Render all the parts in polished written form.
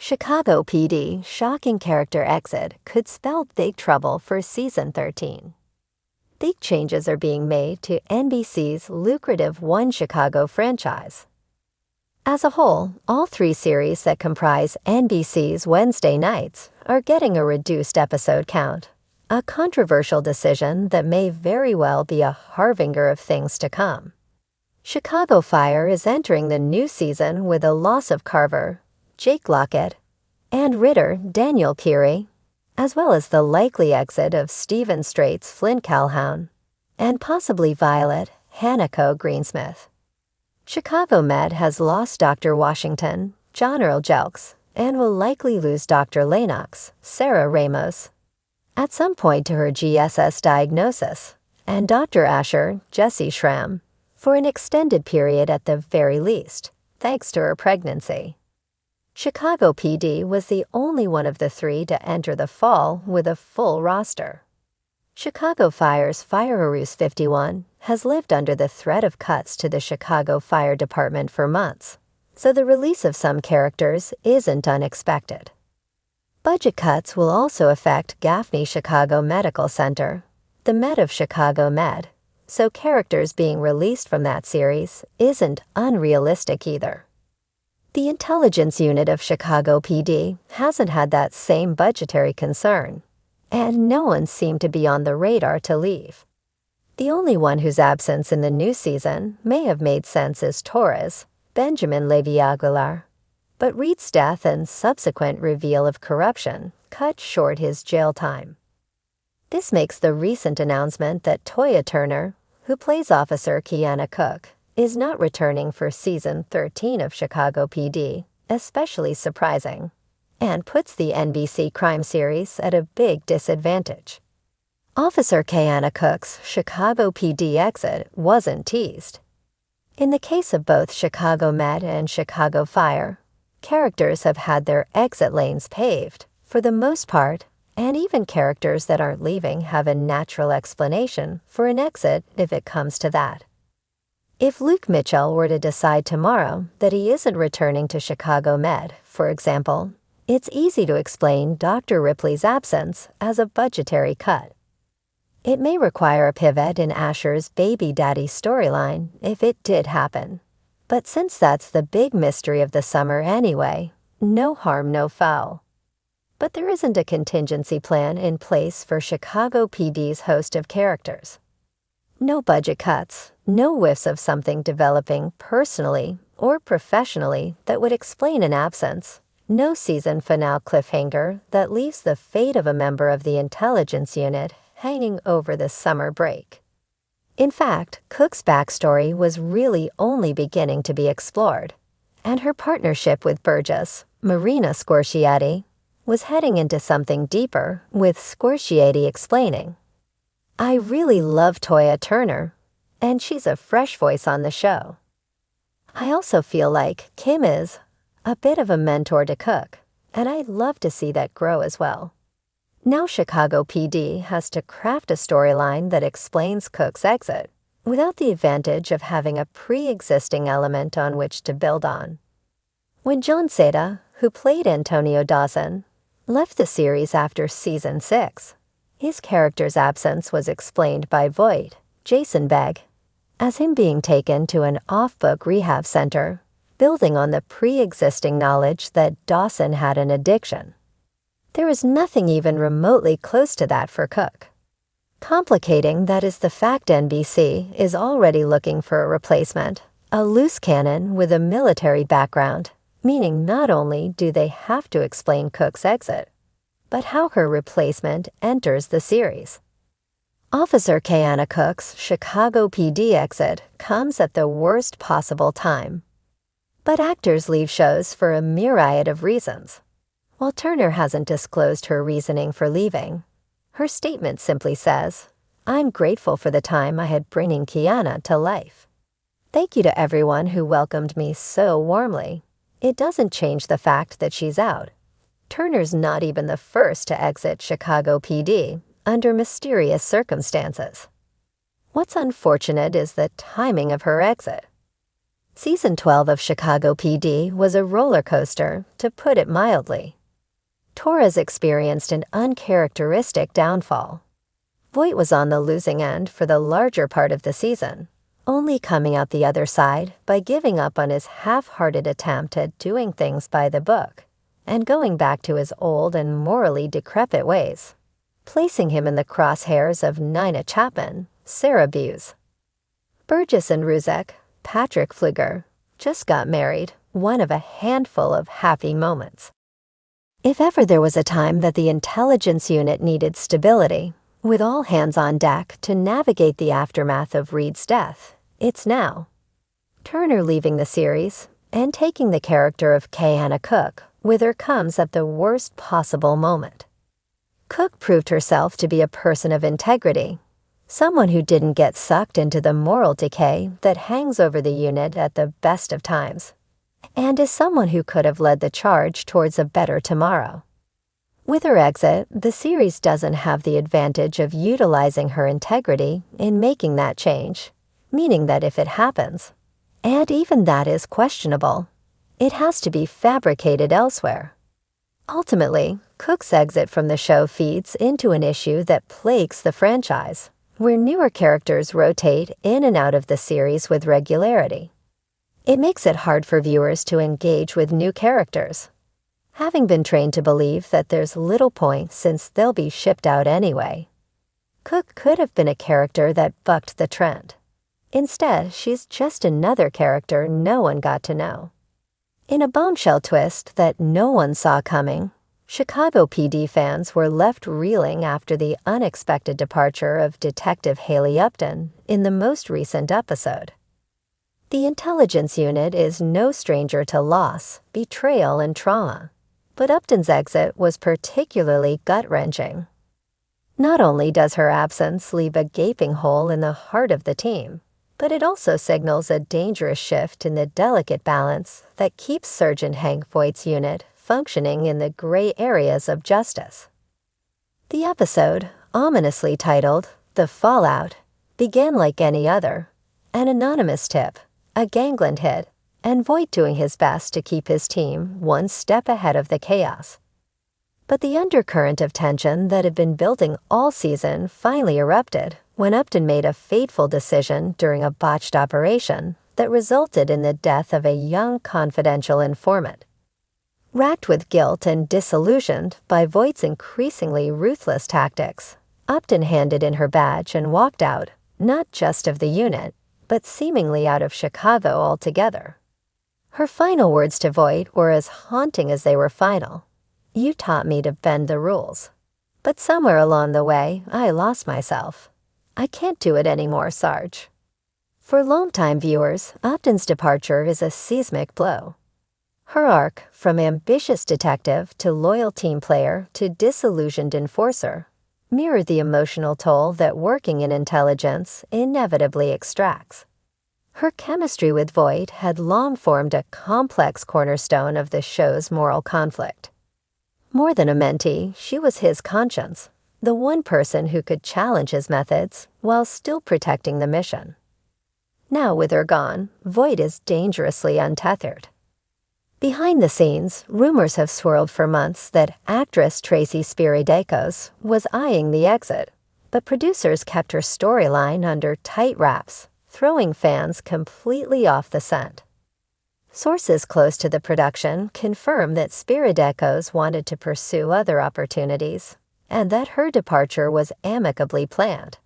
Chicago PD shocking character exit could spell big trouble for Season 13. Big changes are being made to NBC's lucrative One Chicago franchise. As a whole, all three series that comprise NBC's Wednesday nights are getting a reduced episode count, a controversial decision that may very well be a harbinger of things to come. Chicago Fire is entering the new season with a loss of Carver, Jake Lockett, and Ritter Daniel Keary, as well as the likely exit of Stephen Strait's Flint Calhoun, and possibly Violet Hanako Greensmith. Chicago Med has lost Dr. Washington, John Earl Jelks, and will likely lose Dr. Lennox, Sarah Ramos, at some point to her GSS diagnosis, and Dr. Asher, Jesse Schramm, for an extended period at the very least, thanks to her pregnancy. Chicago PD was the only one of the three to enter the fall with a full roster. Chicago Fire's Fire Harus 51 has lived under the threat of cuts to the Chicago Fire Department for months, so the release of some characters isn't unexpected. Budget cuts will also affect Gaffney Chicago Medical Center, the Med of Chicago Med, so characters being released from that series isn't unrealistic either. The intelligence unit of Chicago PD hasn't had that same budgetary concern, and no one seemed to be on the radar to leave. The only one whose absence in the new season may have made sense is Torres, Benjamin Levy Aguilar, but Reed's death and subsequent reveal of corruption cut short his jail time. This makes the recent announcement that Toya Turner, who plays Officer Kiana Cook, is not returning for Season 13 of Chicago PD, especially surprising, and puts the NBC crime series at a big disadvantage. Officer Kiana Cook's Chicago PD exit wasn't teased. In the case of both Chicago Med and Chicago Fire, characters have had their exit lanes paved, for the most part, and even characters that aren't leaving have a natural explanation for an exit if it comes to that. If Luke Mitchell were to decide tomorrow that he isn't returning to Chicago Med, for example, it's easy to explain Dr. Ripley's absence as a budgetary cut. It may require a pivot in Asher's baby daddy storyline if it did happen, but since that's the big mystery of the summer anyway, no harm, no foul. But there isn't a contingency plan in place for Chicago PD's host of characters. No budget cuts, no whiffs of something developing personally or professionally that would explain an absence, no season finale cliffhanger that leaves the fate of a member of the intelligence unit hanging over the summer break. In fact, Cook's backstory was really only beginning to be explored, and her partnership with Burgess, Marina Scorciati, was heading into something deeper, with Scorciati explaining, "I really love Toya Turner, and she's a fresh voice on the show. I also feel like Kim is a bit of a mentor to Cook, and I'd love to see that grow as well." Now Chicago PD has to craft a storyline that explains Cook's exit, without the advantage of having a pre-existing element on which to build on. When John Seda, who played Antonio Dawson, left the series after Season 6, his character's absence was explained by Voight, Jason Begg, as him being taken to an off-book rehab center, building on the pre-existing knowledge that Dawson had an addiction. There is nothing even remotely close to that for Cook. Complicating that is the fact NBC is already looking for a replacement, a loose cannon with a military background, meaning not only do they have to explain Cook's exit, but how her replacement enters the series. Officer Kiana Cook's Chicago PD exit comes at the worst possible time. But actors leave shows for a myriad of reasons. While Turner hasn't disclosed her reasoning for leaving, her statement simply says, "I'm grateful for the time I had bringing Kiana to life. Thank you to everyone who welcomed me so warmly. It doesn't change the fact that she's out." Turner's not even the first to exit Chicago PD under mysterious circumstances. What's unfortunate is the timing of her exit. Season 12 of Chicago PD was a roller coaster, to put it mildly. Torres experienced an uncharacteristic downfall. Voight was on the losing end for the larger part of the season, only coming out the other side by giving up on his half-hearted attempt at doing things by the book and going back to his old and morally decrepit ways, placing him in the crosshairs of Nina Chapman, Sarah Buse. Burgess and Ruzek, Patrick Pfluger, just got married, one of a handful of happy moments. If ever there was a time that the intelligence unit needed stability, with all hands on deck to navigate the aftermath of Reed's death, it's now. Turner leaving the series and taking the character of Kiana Cook with her comes at the worst possible moment. Cook proved herself to be a person of integrity, someone who didn't get sucked into the moral decay that hangs over the unit at the best of times, and is someone who could have led the charge towards a better tomorrow. With her exit, the series doesn't have the advantage of utilizing her integrity in making that change, meaning that if it happens, and even that is questionable, it has to be fabricated elsewhere. Ultimately, Cook's exit from the show feeds into an issue that plagues the franchise, where newer characters rotate in and out of the series with regularity. It makes it hard for viewers to engage with new characters, having been trained to believe that there's little point since they'll be shipped out anyway. Cook could have been a character that bucked the trend. Instead, she's just another character no one got to know. In a bombshell twist that no one saw coming, Chicago PD fans were left reeling after the unexpected departure of Detective Haley Upton in the most recent episode. The intelligence unit is no stranger to loss, betrayal, and trauma, but Upton's exit was particularly gut-wrenching. Not only does her absence leave a gaping hole in the heart of the team, but it also signals a dangerous shift in the delicate balance that keeps Sergeant Hank Voight's unit functioning in the gray areas of justice. The episode, ominously titled The Fallout, began like any other, an anonymous tip, a gangland hit, and Voight doing his best to keep his team one step ahead of the chaos. But the undercurrent of tension that had been building all season finally erupted when Upton made a fateful decision during a botched operation that resulted in the death of a young confidential informant. Racked with guilt and disillusioned by Voight's increasingly ruthless tactics, Upton handed in her badge and walked out, not just of the unit, but seemingly out of Chicago altogether. Her final words to Voight were as haunting as they were final. "You taught me to bend the rules. But somewhere along the way, I lost myself. I can't do it anymore, Sarge." For longtime viewers, Upton's departure is a seismic blow. Her arc, from ambitious detective to loyal team player to disillusioned enforcer, mirrored the emotional toll that working in intelligence inevitably extracts. Her chemistry with Voight had long formed a complex cornerstone of the show's moral conflict. More than a mentee, she was his conscience, the one person who could challenge his methods while still protecting the mission. Now, with her gone, Voight is dangerously untethered. Behind the scenes, rumors have swirled for months that actress Tracy Spiridakos was eyeing the exit, but producers kept her storyline under tight wraps, throwing fans completely off the scent. Sources close to the production confirm that Spiridakos wanted to pursue other opportunities, and that her departure was amicably planned.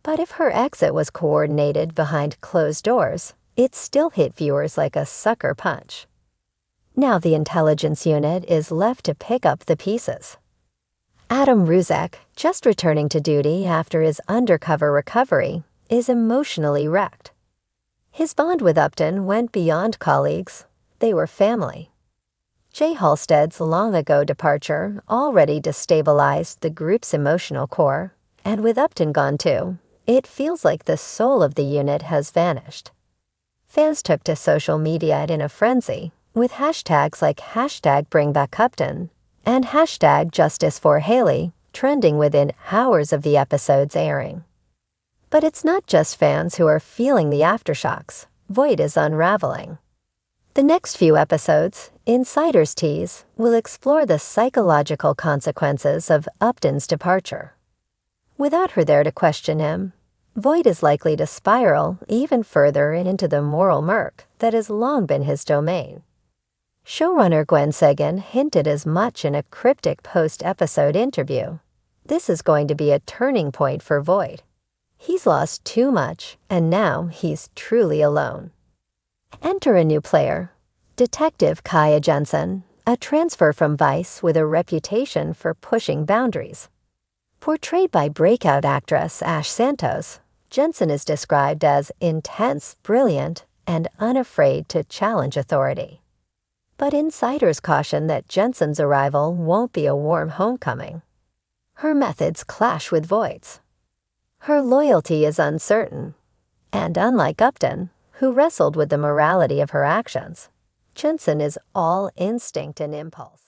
But if her exit was coordinated behind closed doors, it still hit viewers like a sucker punch. Now the intelligence unit is left to pick up the pieces. Adam Ruzek, just returning to duty after his undercover recovery, is emotionally wrecked. His bond with Upton went beyond colleagues. They were family. Jay Halstead's long-ago departure already destabilized the group's emotional core, and with Upton gone too, it feels like the soul of the unit has vanished. Fans took to social media in a frenzy, with hashtags like #BringBackUpton and #JusticeForHaley trending within hours of the episode's airing. But it's not just fans who are feeling the aftershocks. Voight is unraveling. The next few episodes, Insider's Tease, will explore the psychological consequences of Upton's departure. Without her there to question him, Voight is likely to spiral even further into the moral murk that has long been his domain. Showrunner Gwen Sagan hinted as much in a cryptic post-episode interview. This is going to be a turning point for Voight. He's lost too much, and now he's truly alone. Enter a new player, Detective Kaya Jensen, a transfer from Vice with a reputation for pushing boundaries. Portrayed by breakout actress Ash Santos, Jensen is described as intense, brilliant, and unafraid to challenge authority. But insiders caution that Jensen's arrival won't be a warm homecoming. Her methods clash with Voight's. Her loyalty is uncertain, and unlike Upton, who wrestled with the morality of her actions, Jensen is all instinct and impulse.